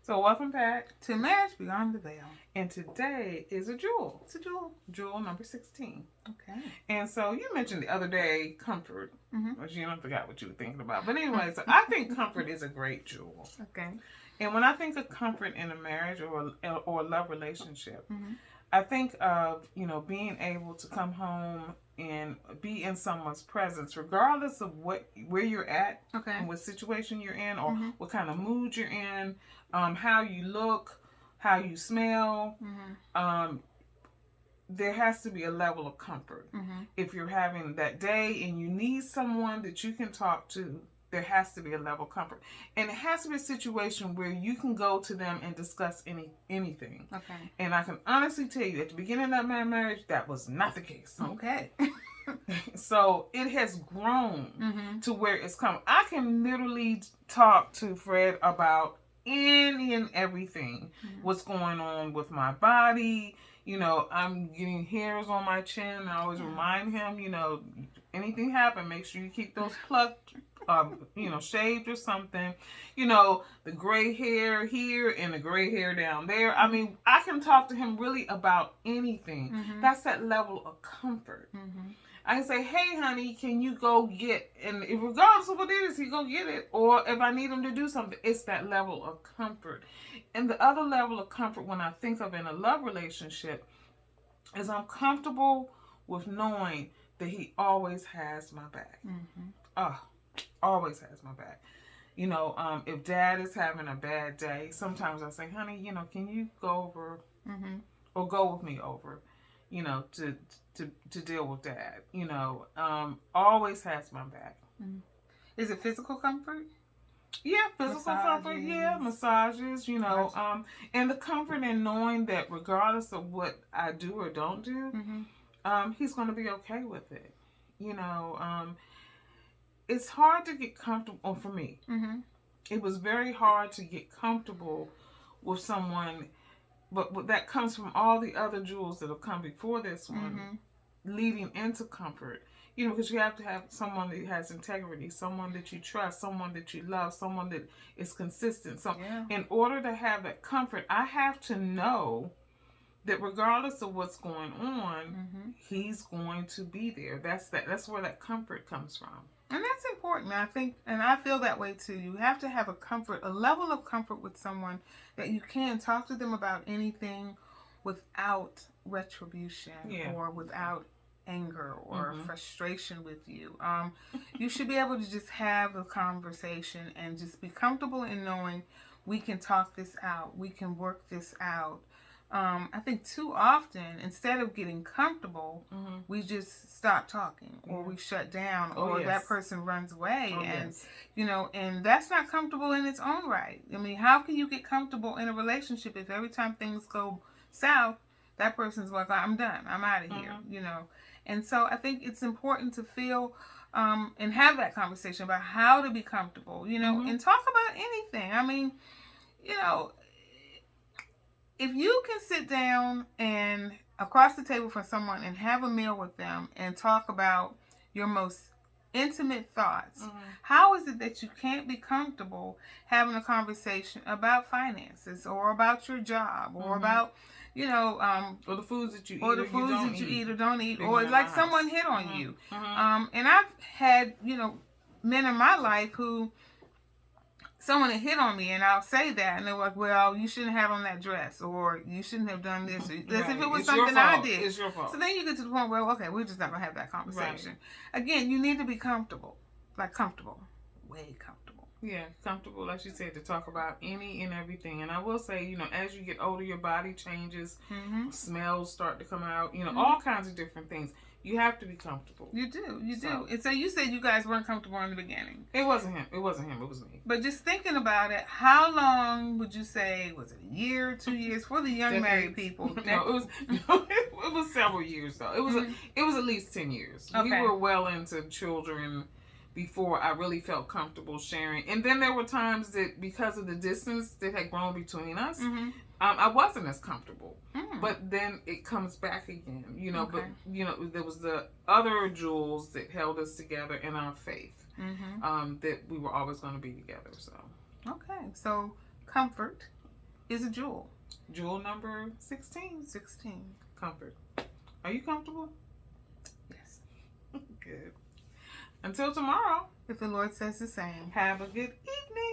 So welcome back to Marriage Beyond the Veil. And today is a jewel. It's a jewel. Jewel number 16. Okay. And so you mentioned the other day comfort. Mm-hmm. Which you don't forgot what you were thinking about. But anyway, so I think comfort is a great jewel. Okay. And when I think of comfort in a marriage or a love relationship, mm-hmm. I think of, being able to come home and be in someone's presence, regardless of where you're at, okay, and what situation you're in, or mm-hmm. what kind of mood you're in, how you look, how you smell. Mm-hmm. There has to be a level of comfort. Mm-hmm. If you're having that day and you need someone that you can talk to, there has to be a level of comfort. And it has to be a situation where you can go to them and discuss anything. Okay. And I can honestly tell you, at the beginning of my marriage, that was not the case. Okay. So it has grown mm-hmm. to where it's come. I can literally talk to Fred about any and everything. Mm-hmm. What's going on with my body. I'm getting hairs on my chin. I always remind him, anything happen, make sure you keep those plucked, shaved or something. The gray hair here and the gray hair down there. I mean, I can talk to him really about anything. Mm-hmm. That's that level of comfort. Mm-hmm. I can say, hey, honey, can you go get, and regardless of what it is, he go get it. Or if I need him to do something, it's that level of comfort. And the other level of comfort when I think of in a love relationship is I'm comfortable with knowing that he always has my back. Mm-hmm. Always has my back. If dad is having a bad day, sometimes I say, honey, can you go over, mm-hmm. or go with me over, to deal with dad. Always has my back. Mm-hmm. Is it physical comfort? Yeah, physical comfort. Yeah, massages. And the comfort in knowing that regardless of what I do or don't do, mm-hmm. He's going to be okay with it. It's hard to get comfortable for me. Mm-hmm. It was very hard to get comfortable with someone, but that comes from all the other jewels that have come before this one, leading into comfort. Because you have to have someone that has integrity, someone that you trust, someone that you love, someone that is consistent. So in order to have that comfort, I have to know that regardless of what's going on, he's going to be there. That's where that comfort comes from. And that's important, I think, and I feel that way too. You have to have a level of comfort with someone that you can talk to them about anything without retribution or without anger or frustration with you. You should be able to just have a conversation and just be comfortable in knowing we can talk this out, we can work this out. I think too often, instead of getting comfortable, we just stop talking or we shut down or that person runs away. And that's not comfortable in its own right. I mean, how can you get comfortable in a relationship if every time things go south, that person's like, I'm done, I'm out of here, And so I think it's important to feel and have that conversation about how to be comfortable, and talk about anything. I mean, if you can sit down and across the table from someone and have a meal with them and talk about your most intimate thoughts, how is it that you can't be comfortable having a conversation about finances or about your job or about or the foods that you eat, or the foods that you eat or don't eat, or like like someone hit on you. And I've had men in my life who someone had hit on me, and I'll say that, and they're like, well, you shouldn't have on that dress, or you shouldn't have done this, or as if it was something I did. It's your fault. So then you get to the point where, okay, we're just not going to have that conversation. Right. Again, you need to be comfortable. Like comfortable. Way comfortable. Yeah, comfortable, like you said, to talk about any and everything. And I will say, as you get older, your body changes, smells start to come out, all kinds of different things. You have to be comfortable. You do. And so you said you guys weren't comfortable in the beginning. It wasn't him. It was me. But just thinking about it, how long would you say, was it a year, 2 years, for the young married people? It was several years though. It was at least 10 years. Okay. We were well into children before I really felt comfortable sharing. And then there were times that because of the distance that had grown between us, I wasn't as comfortable. But then it comes back again, Okay. But, there was the other jewels that held us together in our faith, that we were always going to be together. So, okay. So, comfort is a jewel. Jewel number 16. 16. Comfort. Are you comfortable? Yes. Good. Until tomorrow. If the Lord says the same. Have a good evening.